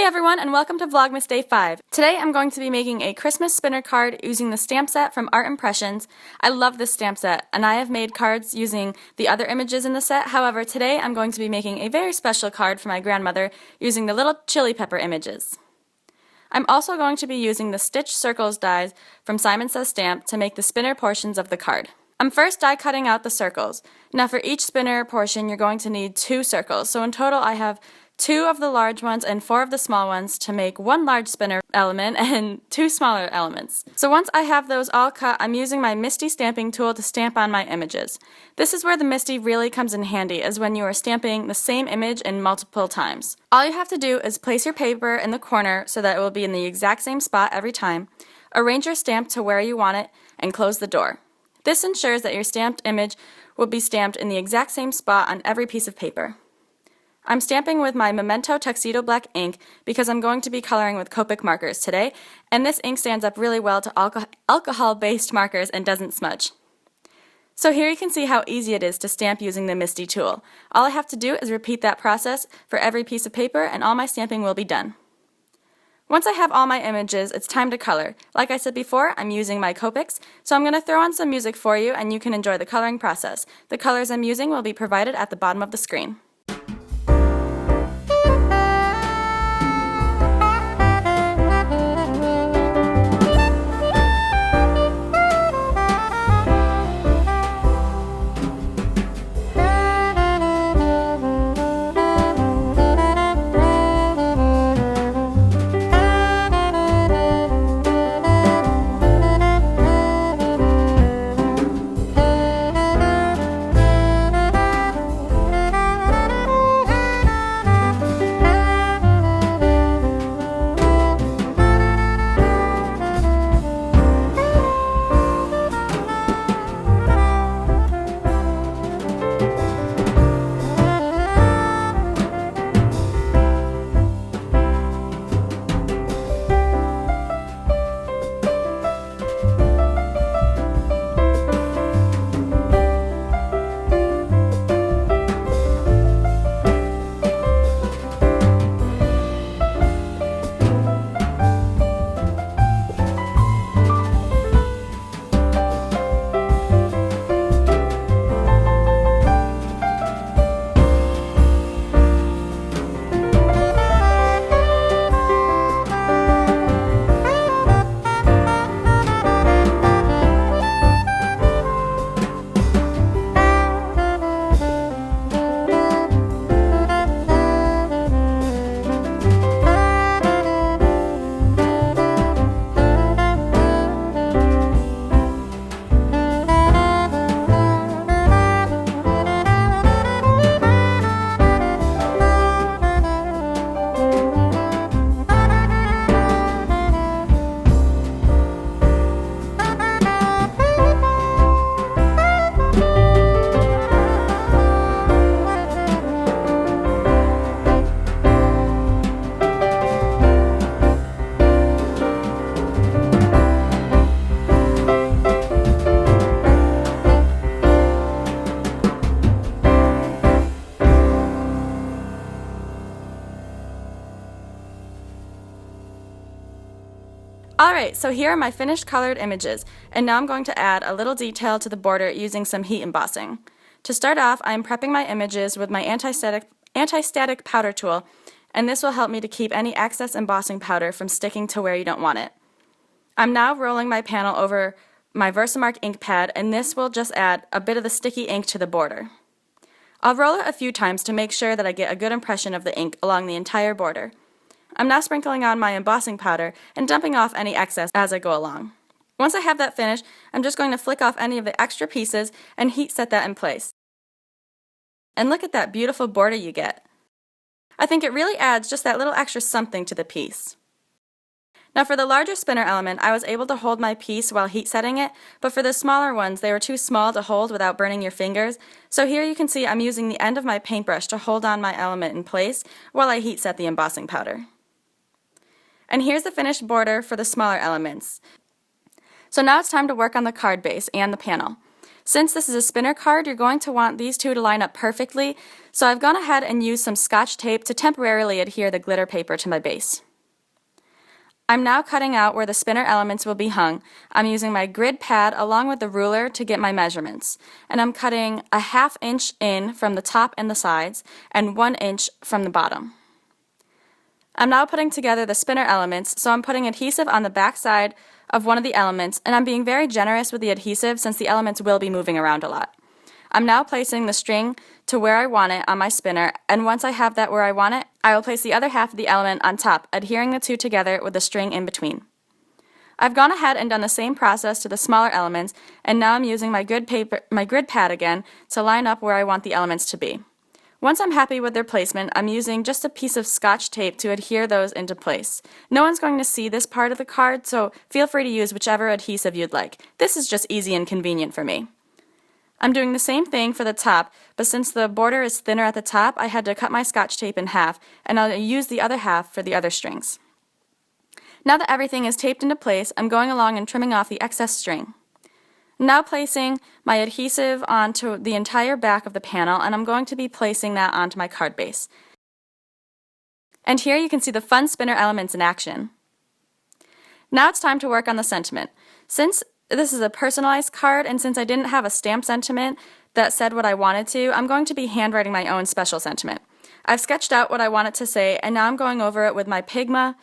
everyone, and welcome to Vlogmas Day 5. Today I'm going to be making a Christmas spinner card using the stamp set from Art Impressions. I love this stamp set, and I have made cards using the other images in the set. However, today I'm going to be making a very special card for my grandmother using the little chili pepper images. I'm also going to be using the Stitch Circles dies from Simon Says Stamp to make the spinner portions of the card. I'm first die cutting out the circles. Now for each spinner portion you're going to need 2 circles, so in total I have 2 of the large ones and 4 of the small ones to make 1 large spinner element and 2 smaller elements. So once I have those all cut, I'm using my Misty stamping tool to stamp on my images. This is where the Misty really comes in handy, is when you are stamping the same image in multiple times. All you have to do is place your paper in the corner so that it will be in the exact same spot every time, arrange your stamp to where you want it, and close the door. This ensures that your stamped image will be stamped in the exact same spot on every piece of paper. I'm stamping with my Memento Tuxedo Black ink because I'm going to be coloring with Copic markers today, and this ink stands up really well to alcohol-based markers and doesn't smudge. So here you can see how easy it is to stamp using the Misty tool. All I have to do is repeat that process for every piece of paper and all my stamping will be done. Once I have all my images, it's time to color. Like I said before, I'm using my Copics, so I'm going to throw on some music for you and you can enjoy the coloring process. The colors I'm using will be provided at the bottom of the screen. Alright, so here are my finished colored images, and now I'm going to add a little detail to the border using some heat embossing. To start off, I am prepping my images with my anti-static powder tool, and this will help me to keep any excess embossing powder from sticking to where you don't want it. I'm now rolling my panel over my Versamark ink pad, and this will just add a bit of the sticky ink to the border. I'll roll it a few times to make sure that I get a good impression of the ink along the entire border. I'm now sprinkling on my embossing powder and dumping off any excess as I go along. Once I have that finished, I'm just going to flick off any of the extra pieces and heat set that in place. And look at that beautiful border you get. I think it really adds just that little extra something to the piece. Now for the larger spinner element, I was able to hold my piece while heat setting it, but for the smaller ones, they were too small to hold without burning your fingers. So here you can see I'm using the end of my paintbrush to hold on my element in place while I heat set the embossing powder. And here's the finished border for the smaller elements. So now it's time to work on the card base and the panel. Since this is a spinner card, you're going to want these two to line up perfectly, so I've gone ahead and used some Scotch tape to temporarily adhere the glitter paper to my base. I'm now cutting out where the spinner elements will be hung. I'm using my grid pad along with the ruler to get my measurements, and I'm cutting a 1/2 inch in from the top and the sides and 1 inch from the bottom. I'm now putting together the spinner elements, so I'm putting adhesive on the back side of one of the elements, and I'm being very generous with the adhesive since the elements will be moving around a lot. I'm now placing the string to where I want it on my spinner, and once I have that where I want it, I will place the other half of the element on top, adhering the two together with the string in between. I've gone ahead and done the same process to the smaller elements, and now I'm using my grid pad again to line up where I want the elements to be. Once I'm happy with their placement, I'm using just a piece of Scotch tape to adhere those into place. No one's going to see this part of the card, so feel free to use whichever adhesive you'd like. This is just easy and convenient for me. I'm doing the same thing for the top, but since the border is thinner at the top, I had to cut my Scotch tape in half, and I'll use the other half for the other strings. Now that everything is taped into place, I'm going along and trimming off the excess string. Now placing my adhesive onto the entire back of the panel, and I'm going to be placing that onto my card base. And here you can see the fun spinner elements in action. Now it's time to work on the sentiment. Since this is a personalized card, and since I didn't have a stamp sentiment that said what I wanted to, I'm going to be handwriting my own special sentiment. I've sketched out what I want it to say, and now I'm going over it with my Pigma,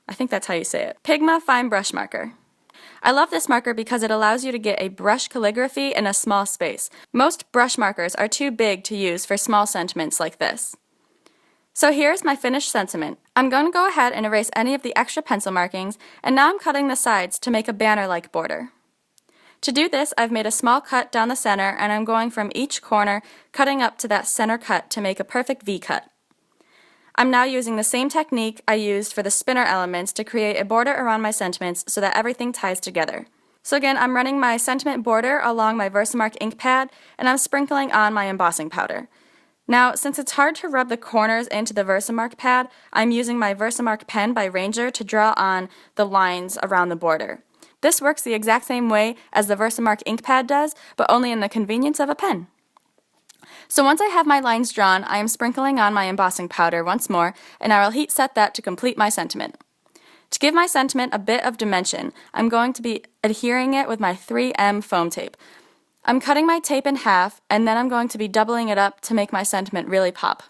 I think that's how you say it, Pigma Fine Brush Marker. I love this marker because it allows you to get a brush calligraphy in a small space. Most brush markers are too big to use for small sentiments like this. So here's my finished sentiment. I'm going to go ahead and erase any of the extra pencil markings, and now I'm cutting the sides to make a banner-like border. To do this, I've made a small cut down the center, and I'm going from each corner, cutting up to that center cut to make a perfect V-cut. I'm now using the same technique I used for the spinner elements to create a border around my sentiments so that everything ties together. So again, I'm running my sentiment border along my Versamark ink pad, and I'm sprinkling on my embossing powder. Now, since it's hard to rub the corners into the Versamark pad, I'm using my Versamark pen by Ranger to draw on the lines around the border. This works the exact same way as the Versamark ink pad does, but only in the convenience of a pen. So once I have my lines drawn, I am sprinkling on my embossing powder once more, and I will heat set that to complete my sentiment. To give my sentiment a bit of dimension, I'm going to be adhering it with my 3M foam tape. I'm cutting my tape in half, and then I'm going to be doubling it up to make my sentiment really pop.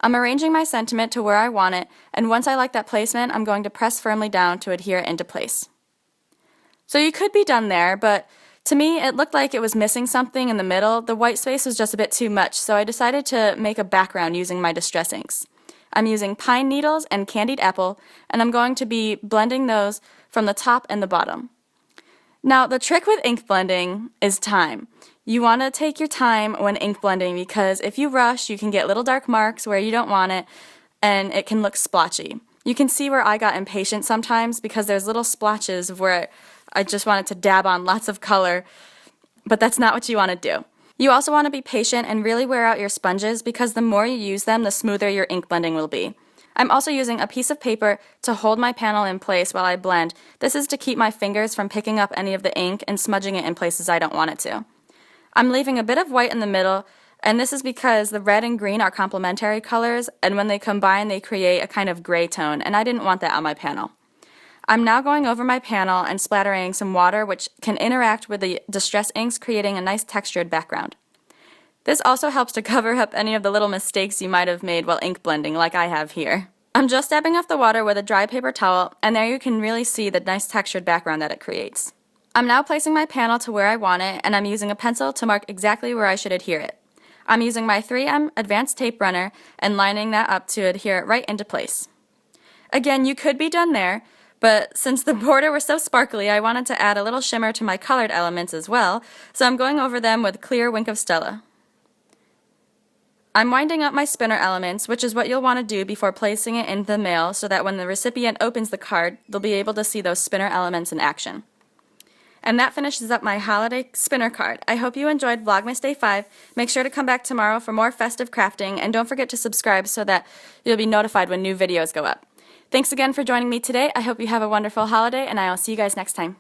I'm arranging my sentiment to where I want it, and once I like that placement, I'm going to press firmly down to adhere it into place. So you could be done there, but to me, it looked like it was missing something in the middle. The white space was just a bit too much, so I decided to make a background using my distress inks. I'm using pine needles and candied apple, and I'm going to be blending those from the top and the bottom. Now, the trick with ink blending is time. You want to take your time when ink blending because if you rush, you can get little dark marks where you don't want it, and it can look splotchy. You can see where I got impatient sometimes because there's little splotches of where I just wanted to dab on lots of color, but that's not what you want to do. You also want to be patient and really wear out your sponges because the more you use them, the smoother your ink blending will be. I'm also using a piece of paper to hold my panel in place while I blend. This is to keep my fingers from picking up any of the ink and smudging it in places I don't want it to. I'm leaving a bit of white in the middle, and this is because the red and green are complementary colors, and when they combine, they create a kind of gray tone, and I didn't want that on my panel. I'm now going over my panel and splattering some water which can interact with the distress inks, creating a nice textured background. This also helps to cover up any of the little mistakes you might have made while ink blending, like I have here. I'm just dabbing off the water with a dry paper towel, and there you can really see the nice textured background that it creates. I'm now placing my panel to where I want it, and I'm using a pencil to mark exactly where I should adhere it. I'm using my 3M Advanced Tape Runner and lining that up to adhere it right into place. Again, you could be done there, but since the border was so sparkly, I wanted to add a little shimmer to my colored elements as well, so I'm going over them with clear Wink of Stella. I'm winding up my spinner elements, which is what you'll want to do before placing it in the mail so that when the recipient opens the card, they'll be able to see those spinner elements in action. And that finishes up my holiday spinner card. I hope you enjoyed Vlogmas Day 5. Make sure to come back tomorrow for more festive crafting, and don't forget to subscribe so that you'll be notified when new videos go up. Thanks again for joining me today. I hope you have a wonderful holiday, and I will see you guys next time.